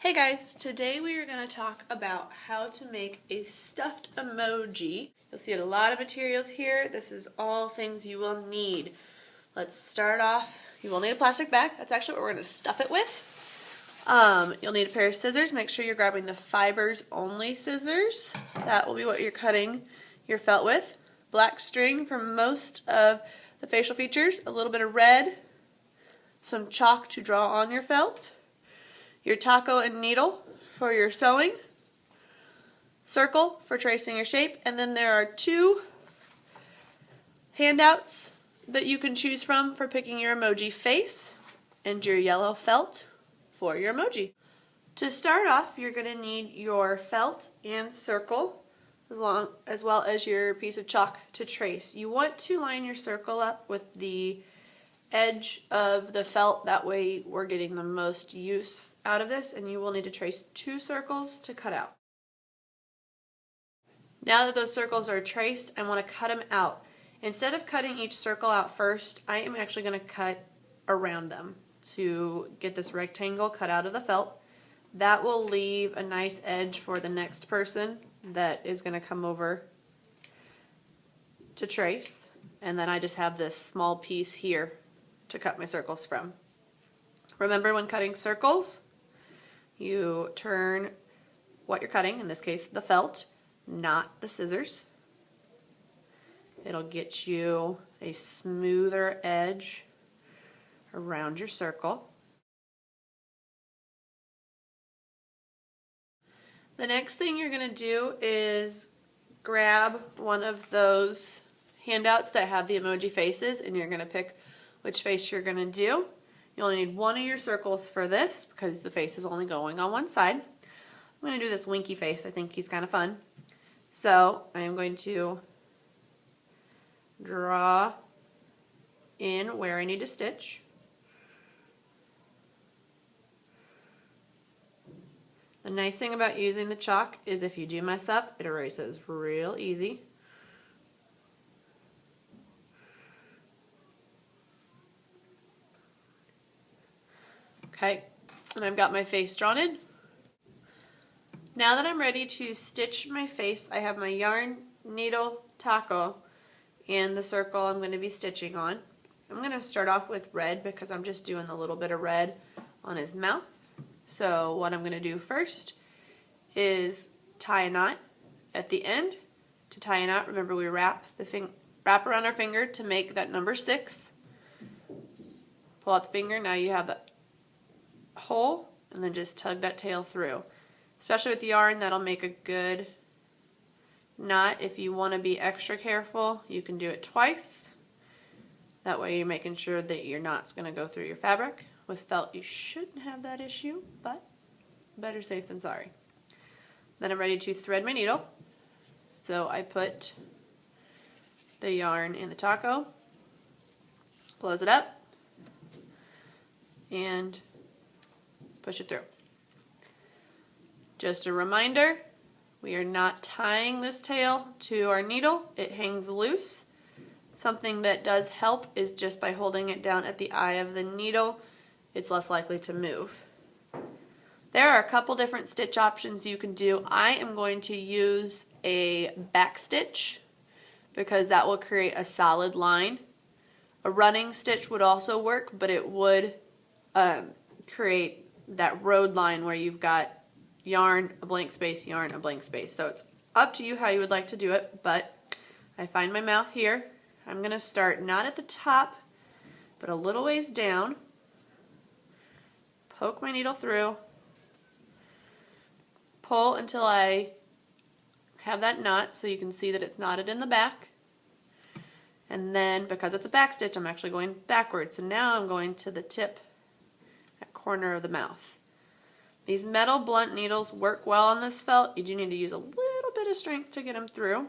Hey guys, today we are going to talk about how to make a stuffed emoji. You'll see a lot of materials here. This is all things you will need. Let's start off. You will need a plastic bag. That's actually what we're going to stuff it with. You'll need a pair of scissors. Make sure you're grabbing the fibers only scissors. That will be what you're cutting your felt with. Black string for most of the facial features. A little bit of red. Some chalk to draw on your felt. Your taco and needle for your sewing, circle for tracing your shape, and then there are two handouts that you can choose from for picking your emoji face and your yellow felt for your emoji. To start off, you're going to need your felt and circle as well as your piece of chalk to trace. You want to line your circle up with the edge of the felt, that way we're getting the most use out of this, and you will need to trace two circles to cut out. Now that those circles are traced, I want to cut them out. Instead of cutting each circle out first, I am actually going to cut around them to get this rectangle cut out of the felt. That will leave a nice edge for the next person that is going to come over to trace, and then I just have this small piece here to cut my circles from. Remember, when cutting circles, you turn what you're cutting, in this case the felt, not the scissors. It'll get you a smoother edge around your circle. The next thing you're going to do is grab one of those handouts that have the emoji faces, and you're going to pick which face you're going to do. You only need one of your circles for this because the face is only going on one side. I'm going to do this winky face. I think he's kind of fun. So I am going to draw in where I need to stitch. The nice thing about using the chalk is if you do mess up, it erases real easy. Okay, and I've got my face drawn in. Now that I'm ready to stitch my face, I have my yarn, needle, taco, and the circle I'm going to be stitching on. I'm going to start off with red because I'm just doing a little bit of red on his mouth. So what I'm going to do first is tie a knot at the end. To tie a knot, remember we wrap around our finger to make that number 6. Pull out the finger, now you have the hole, and then just tug that tail through. Especially with yarn, that'll make a good knot. If you want to be extra careful, you can do it twice. That way you're making sure that your knot's going to go through your fabric. With felt, you shouldn't have that issue, but better safe than sorry. Then I'm ready to thread my needle. So I put the yarn in the taco, close it up, and push it through. Just a reminder, we are not tying this tail to our needle. It hangs loose. Something that does help is just by holding it down at the eye of the needle, it's less likely to move. There are a couple different stitch options you can do. I am going to use a back stitch because that will create a solid line. A running stitch would also work, but it would create that road line where you've got yarn, a blank space, yarn, a blank space. So it's up to you how you would like to do it, but I find my mouth here. I'm going to start not at the top, but a little ways down. Poke my needle through. Pull until I have that knot so you can see that it's knotted in the back. And then, because it's a back stitch, I'm actually going backwards. So now I'm going to the tip, that corner of the mouth. These metal blunt needles work well on this felt. You do need to use a little bit of strength to get them through.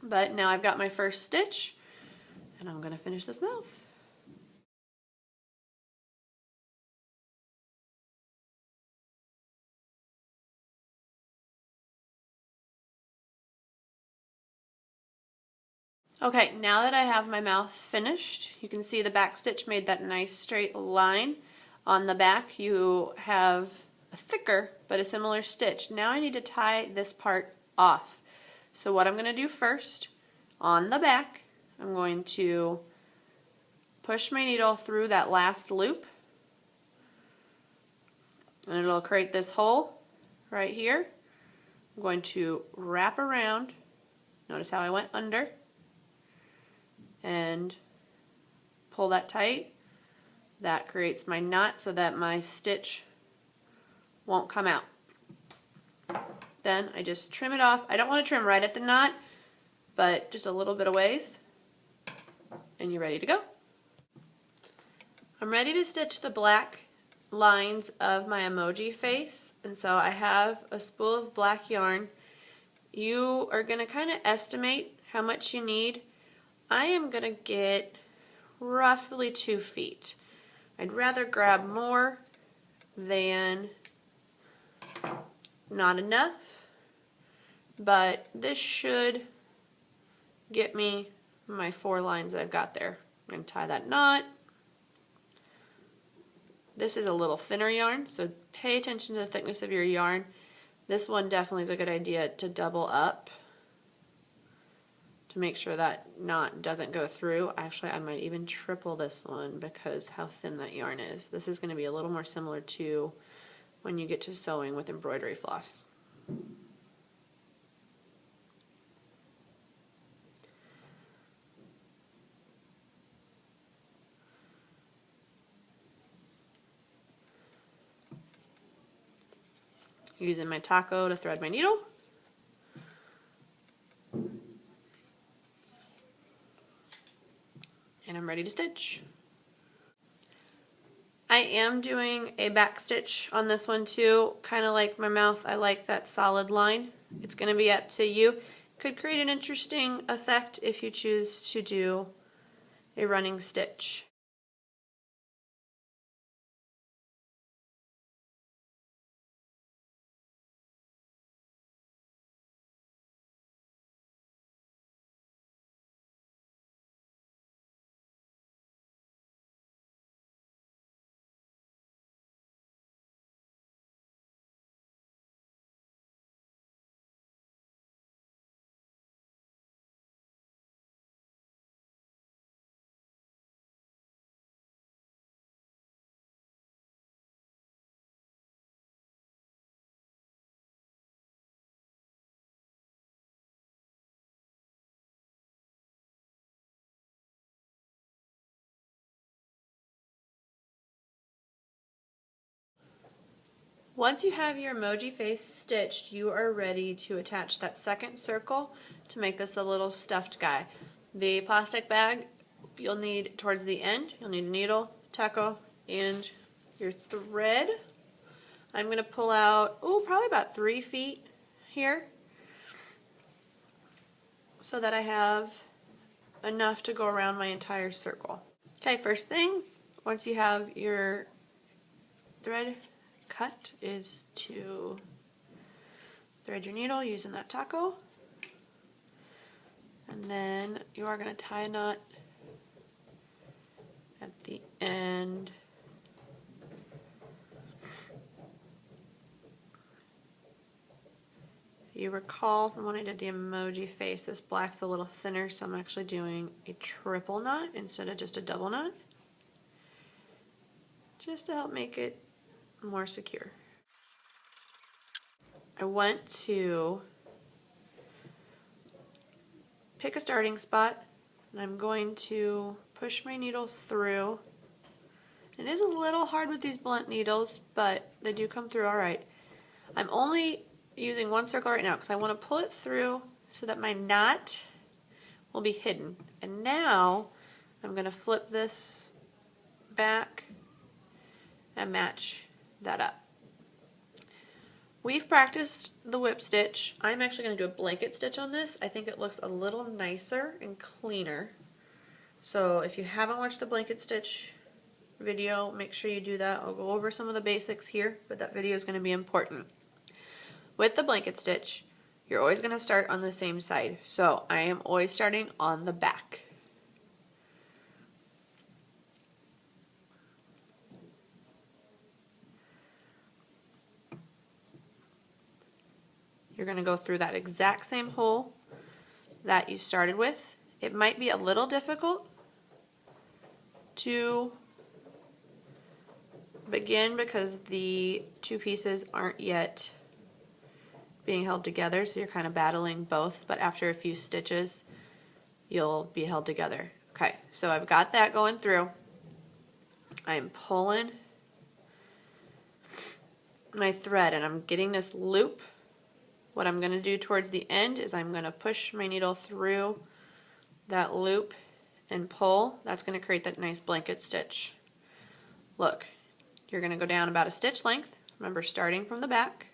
But now I've got my first stitch, and I'm going to finish this mouth. Okay, now that I have my mouth finished, you can see the back stitch made that nice straight line. On the back you have a thicker but a similar stitch. Now I need to tie this part off. So what I'm going to do first, on the back, I'm going to push my needle through that last loop, and it'll create this hole right here. I'm going to wrap around. Notice how I went under and pull that tight. That creates my knot so that my stitch won't come out. Then I just trim it off. I don't want to trim right at the knot, but just a little bit of ways, and you're ready to go. I'm ready to stitch the black lines of my emoji face, and so I have a spool of black yarn. You are going to kind of estimate how much you need. I am going to get roughly 2 feet. I'd rather grab more than not enough, but this should get me my 4 lines that I've got there. I'm going to tie that knot. This is a little thinner yarn, so pay attention to the thickness of your yarn. This one definitely is a good idea to double up to make sure that knot doesn't go through. Actually, I might even triple this one because how thin that yarn is. This is going to be a little more similar to when you get to sewing with embroidery floss. Using my taco to thread my needle. And I'm ready to stitch. I am doing a back stitch on this one too, kind of like my mouth. I like that solid line. It's going to be up to you. Could create an interesting effect if you choose to do a running stitch. Once you have your emoji face stitched, you are ready to attach that second circle to make this a little stuffed guy. The plastic bag you'll need towards the end. You'll need a needle, taco, and your thread. I'm going to pull out, probably about 3 feet here so that I have enough to go around my entire circle. Okay, first thing, once you have your thread cut, is to thread your needle using that taco, and then you are going to tie a knot at the end. You recall from when I did the emoji face, this black's a little thinner, so I'm actually doing a triple knot instead of just a double knot, just to help make it more secure. I want to pick a starting spot, and I'm going to push my needle through. It is a little hard with these blunt needles, but they do come through all right. I'm only using one circle right now because I want to pull it through so that my knot will be hidden. And now I'm going to flip this back and match that up. We've practiced the whip stitch. I'm actually going to do a blanket stitch on this. I think it looks a little nicer and cleaner. So if you haven't watched the blanket stitch video, make sure you do that. I'll go over some of the basics here, but that video is going to be important. With the blanket stitch, you're always going to start on the same side. So I am always starting on the back. you're going to go through that exact same hole that you started with. It might be a little difficult to begin because the two pieces aren't yet being held together, so you're kind of battling both, but after a few stitches you'll be held together. Okay, so I've got that going through. I'm pulling my thread and I'm getting this loop. What I'm going to do towards the end is I'm going to push my needle through that loop and pull. That's going to create that nice blanket stitch. Look, you're going to go down about a stitch length. Remember, starting from the back.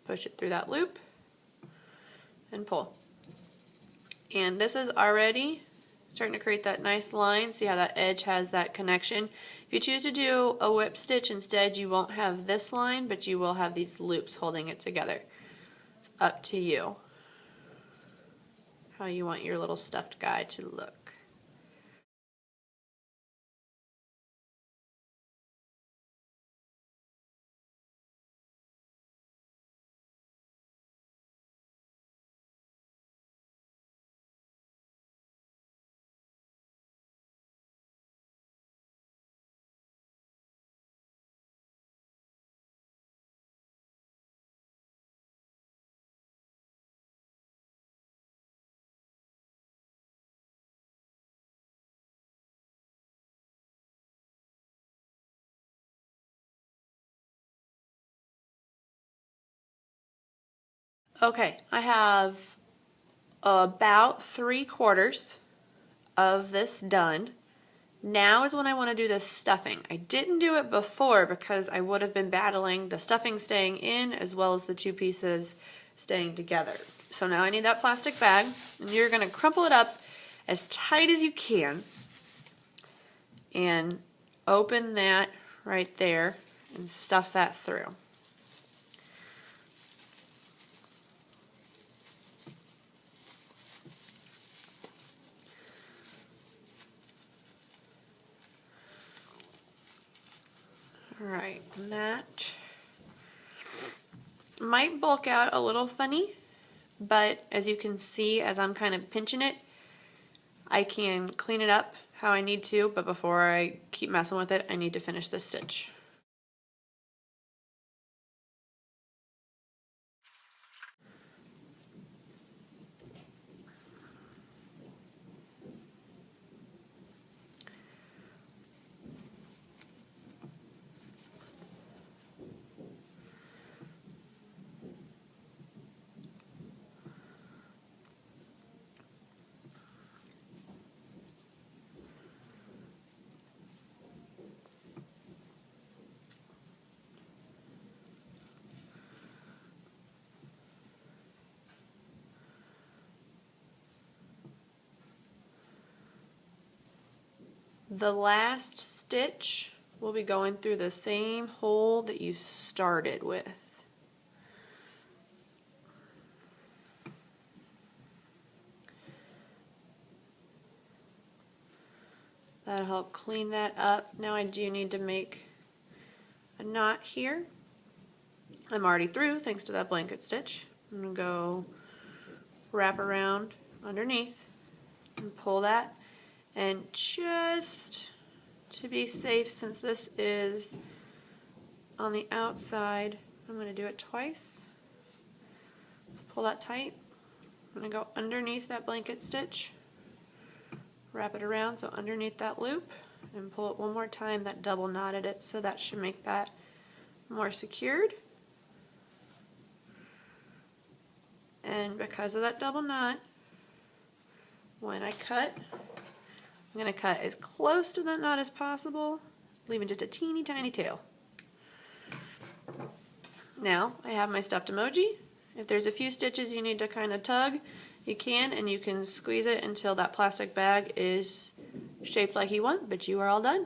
Push it through that loop and pull. And this is already starting to create that nice line. See how that edge has that connection? If you choose to do a whip stitch instead, you won't have this line, but you will have these loops holding it together. It's up to you how you want your little stuffed guy to look. Okay, I have about 3/4 of this done. Now is when I want to do the stuffing. I didn't do it before because I would have been battling the stuffing staying in as well as the two pieces staying together. So now I need that plastic bag, and you're going to crumple it up as tight as you can and open that right there and stuff that through. Alright, and that might bulk out a little funny, but as you can see, as I'm kind of pinching it, I can clean it up how I need to, but before I keep messing with it, I need to finish this stitch. The last stitch will be going through the same hole that you started with. That'll help clean that up. Now I do need to make a knot here. I'm already through thanks to that blanket stitch. I'm going to go wrap around underneath and pull that. And just to be safe, since this is on the outside, I'm going to do it twice. Pull that tight. I'm going to go underneath that blanket stitch, wrap it around so underneath that loop, and pull it one more time. That double knotted it, so that should make that more secured. And because of that double knot, when I cut, I'm going to cut as close to that knot as possible, leaving just a teeny tiny tail. Now I have my stuffed emoji. If there's a few stitches you need to kind of tug, you can, and you can squeeze it until that plastic bag is shaped like you want, but you are all done.